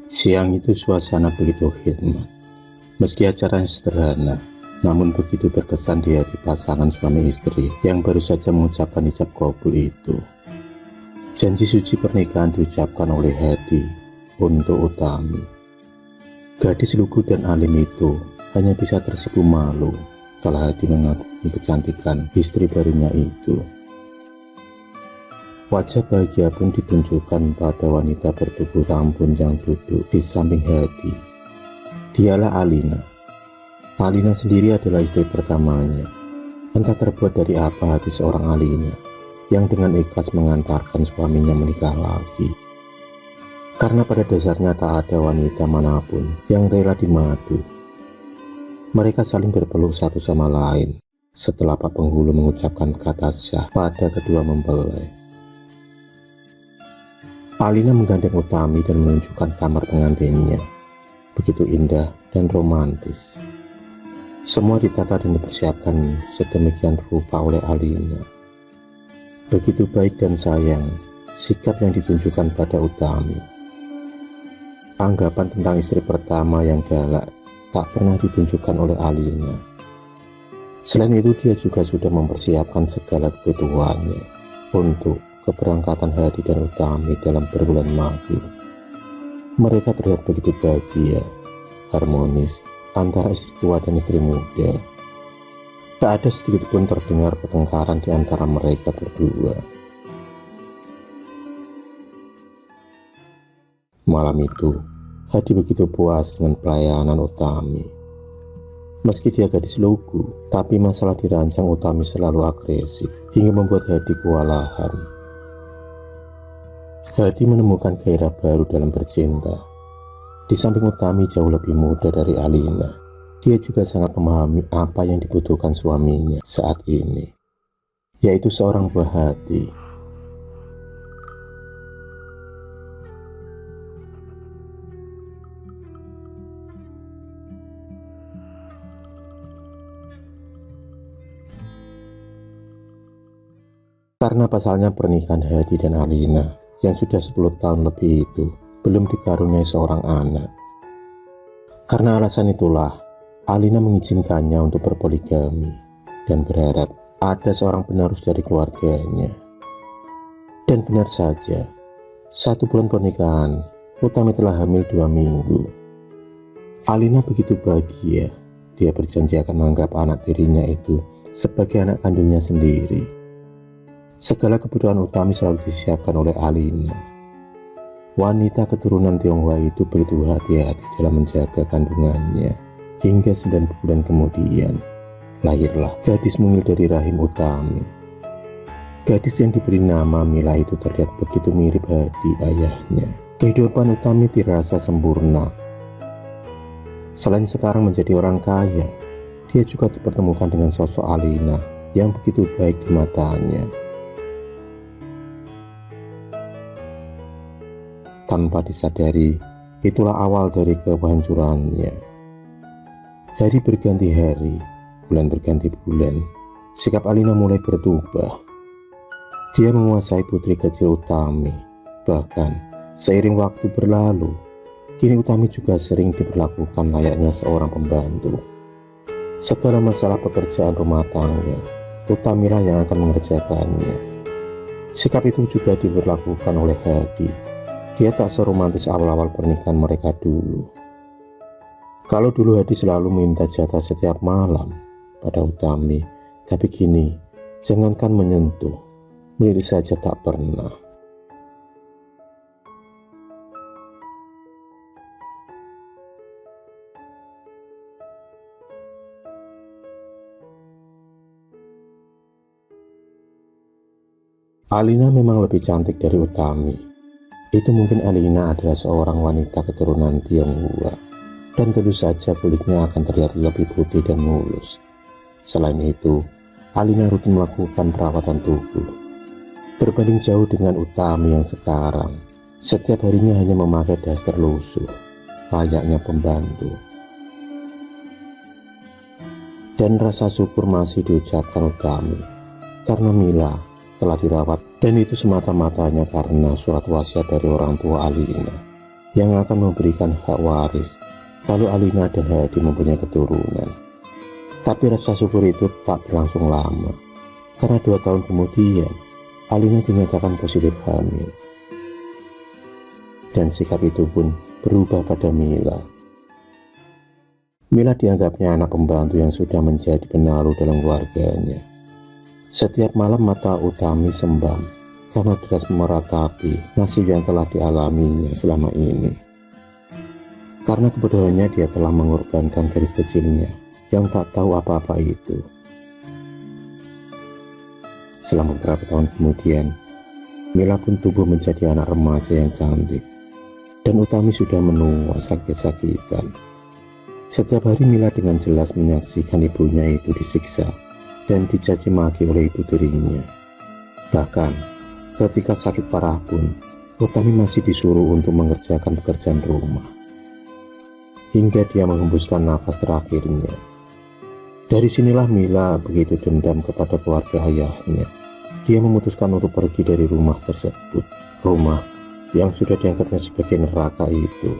Siang itu suasana begitu khidmat. Meski acaranya sederhana, namun begitu berkesan di hati pasangan suami istri yang baru saja mengucapkan ijab kabul itu. Janji suci pernikahan diucapkan oleh Hadi untuk Utami. Gadis lugu dan alim itu hanya bisa tersipu malu kalau Hadi mengagumi kecantikan istri barunya itu. Wajah bahagia pun ditunjukkan pada wanita bertubuh rampun yang duduk di samping Hadi. Dialah Alina. Alina sendiri adalah istri pertamanya. Entah terbuat dari apa hati seorang Alina yang dengan ikhlas mengantarkan suaminya menikah lagi. Karena pada dasarnya tak ada wanita manapun yang rela dimadu. Mereka saling berpeluk satu sama lain setelah Pak Penghulu mengucapkan kata syah pada kedua mempelai. Alina menggandeng Utami dan menunjukkan kamar pengantinnya. Begitu indah dan romantis. Semua ditata dan dipersiapkan sedemikian rupa oleh Alina. Begitu baik dan sayang sikap yang ditunjukkan pada Utami. Anggapan tentang istri pertama yang galak tak pernah ditunjukkan oleh Alina. Selain itu dia juga sudah mempersiapkan segala kebutuhannya untuk keberangkatan Hadi dan Utami dalam berbulan madu. Mereka terlihat begitu bahagia, harmonis antara istri tua dan istri muda. Tak ada sedikit pun terdengar pertengkaran di antara mereka berdua. Malam itu, Hadi begitu puas dengan pelayanan Utami. Meski dia gadis lugu, tapi masalah dirancang Utami selalu agresif hingga membuat Hadi kewalahan. Hadi menemukan gairah baru dalam bercinta. Di samping Utami jauh lebih muda dari Alina, dia juga sangat memahami apa yang dibutuhkan suaminya saat ini, yaitu seorang buah hati. Karena pasalnya pernikahan Hadi dan Alina yang sudah 10 tahun lebih itu belum dikaruniai seorang anak. Karena alasan itulah Alina mengizinkannya untuk berpoligami dan berharap ada seorang penerus dari keluarganya. Dan benar saja, 1 bulan pernikahan Utami telah hamil 2 minggu. Alina begitu bahagia. Dia berjanji akan menganggap anak tirinya itu sebagai anak kandungnya sendiri. Segala kebutuhan Utami selalu disiapkan oleh Alina. Wanita keturunan Tionghoa itu begitu hati-hati dalam menjaga kandungannya. Hingga 9 bulan kemudian, lahirlah gadis mungil dari rahim Utami. Gadis yang diberi nama Mila itu terlihat begitu mirip Hadi ayahnya. Kehidupan Utami dirasa sempurna. Selain sekarang menjadi orang kaya, dia juga dipertemukan dengan sosok Alina yang begitu baik di matanya. Tanpa disadari, itulah awal dari kehancurannya. Hari berganti hari, bulan berganti bulan, sikap Alina mulai berubah. Dia menguasai putri kecil Utami. Bahkan, seiring waktu berlalu, kini Utami juga sering diperlakukan layaknya seorang pembantu. Segala masalah pekerjaan rumah tangga, Utamilah yang akan mengerjakannya. Sikap itu juga diberlakukan oleh Hadi. Dia tak seromantis awal-awal pernikahan mereka dulu. Kalau dulu Hadi selalu minta jatah setiap malam pada Utami, tapi kini jangankan menyentuh, melirik saja tak pernah. Alina memang lebih cantik dari Utami. Itu mungkin Alina adalah seorang wanita keturunan Tionghoa, dan tentu saja kulitnya akan terlihat lebih putih dan mulus. Selain itu, Alina rutin melakukan perawatan tubuh. Berbanding jauh dengan Utami yang sekarang, setiap harinya hanya memakai daster lusuh, layaknya pembantu. Dan rasa syukur masih diucapkan Utami, karena Mila telah dirawat, dan itu semata-matanya karena surat wasiat dari orang tua Alina. yang akan memberikan hak waris kalau Alina dan Hadi mempunyai keturunan. Tapi rasa syukur itu tak berlangsung lama, karena 2 tahun kemudian Alina dinyatakan positif hamil. Dan sikap itu pun berubah pada Mila. Mila dianggapnya anak pembantu yang sudah menjadi penaruh dalam keluarganya. Setiap malam mata Utami sembam karena deras meratapi nasib yang telah dialaminya selama ini. Karena kebodohannya dia telah mengorbankan gadis kecilnya yang tak tahu apa-apa itu. Selama beberapa tahun kemudian, Mila pun tumbuh menjadi anak remaja yang cantik. Dan Utami sudah menua sakit-sakitan. Setiap hari Mila dengan jelas menyaksikan ibunya itu disiksa dan dicaci maki oleh ibu tirinya. Bahkan ketika sakit parah pun, Utami masih disuruh untuk mengerjakan pekerjaan rumah. Hingga dia menghembuskan nafas terakhirnya. Dari sinilah Mila begitu dendam kepada keluarga ayahnya. Dia memutuskan untuk pergi dari rumah tersebut. Rumah yang sudah dianggapnya sebagai neraka itu.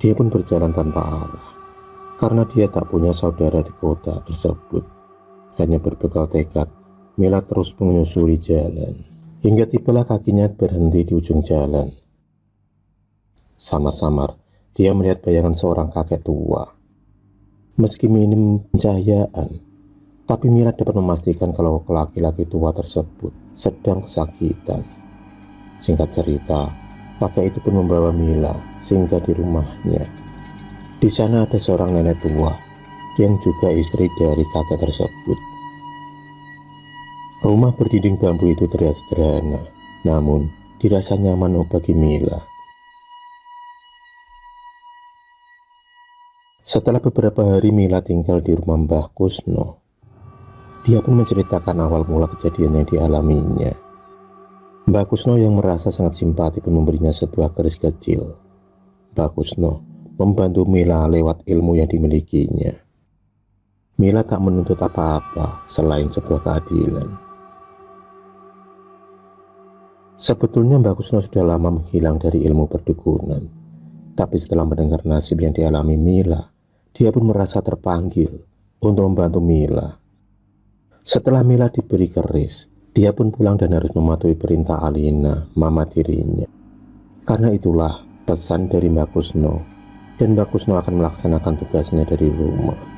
Dia pun berjalan tanpa arah, karena dia tak punya saudara di kota tersebut. Hanya berbekal tekad, Mila terus menyusuri jalan, hingga tibalah kakinya berhenti di ujung jalan. Samar-samar, dia melihat bayangan seorang kakek tua. Meski minim pencahayaan, tapi Mila dapat memastikan kalau laki-laki tua tersebut sedang kesakitan. Singkat cerita, kakek itu pun membawa Mila singgah di rumahnya. Di sana ada seorang nenek tua yang juga istri dari kakek tersebut. Rumah berdinding bambu itu terlihat sederhana, namun dirasa nyaman bagi Mila. Setelah beberapa hari Mila tinggal di rumah Mbah Kusno, dia pun menceritakan awal mula kejadian yang dialaminya. Mbah Kusno yang merasa sangat simpati pun memberinya sebuah keris kecil. Mbah Kusno membantu Mila lewat ilmu yang dimilikinya. Mila tak menuntut apa-apa selain sebuah keadilan. Sebetulnya Mbah Kusno sudah lama menghilang dari ilmu perdukunan. Tapi setelah mendengar nasib yang dialami Mila, dia pun merasa terpanggil untuk membantu Mila. Setelah Mila diberi keris, dia pun pulang dan harus mematuhi perintah Alina, mama tirinya. Karena itulah pesan dari Mbak Kusno, dan Mbak Kusno akan melaksanakan tugasnya dari rumah.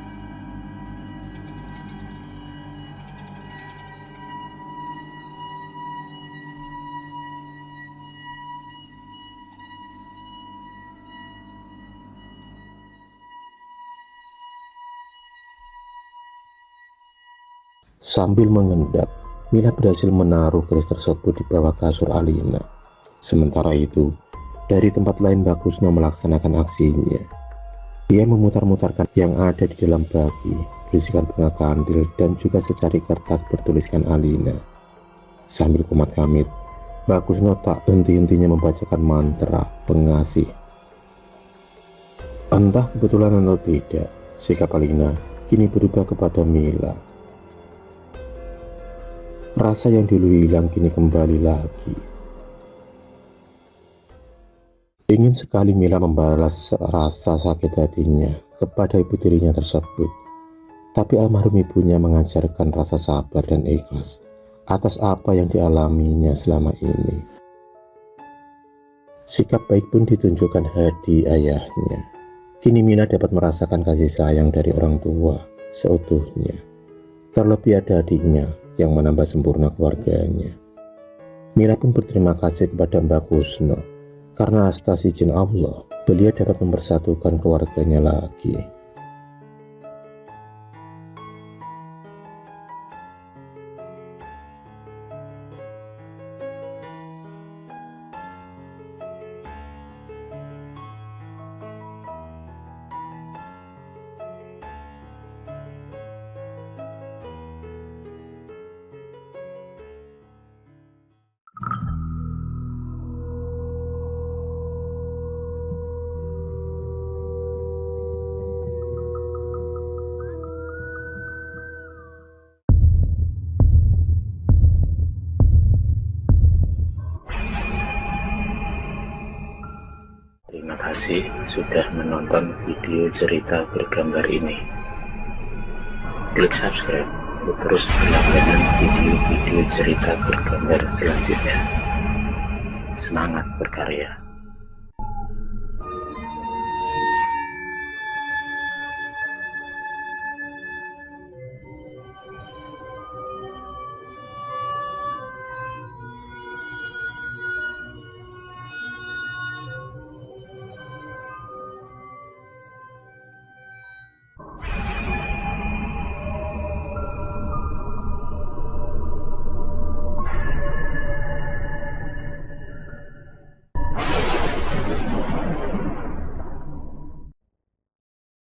Sambil mengendap, Mila berhasil menaruh keris tersebut di bawah kasur Alina. Sementara itu, dari tempat lain Mbak Kusno melaksanakan aksinya. Dia memutar-mutarkan yang ada di dalam baki, berisikan bunga kandil dan juga secari kertas bertuliskan Alina. Sambil kumat kamit, Mbak Kusno tak henti-hentinya membacakan mantra pengasih. Entah kebetulan atau tidak, sikap Alina kini berubah kepada Mila. Rasa yang dulu hilang kini kembali lagi. Ingin sekali Mila membalas rasa sakit hatinya kepada ibu tirinya tersebut. Tapi almarhum ibunya mengajarkan rasa sabar dan ikhlas atas apa yang dialaminya selama ini. Sikap baik pun ditunjukkan Hadi ayahnya. Kini Mila dapat merasakan kasih sayang dari orang tua seutuhnya. Terlebih ada adiknya yang menambah sempurna keluarganya. Mila pun berterima kasih kepada Mbak Kusno karena atas izin Allah beliau dapat mempersatukan keluarganya lagi. Terima kasih sudah menonton video cerita bergambar ini. Klik subscribe untuk terus berlangganan video-video cerita bergambar selanjutnya. Semangat berkarya.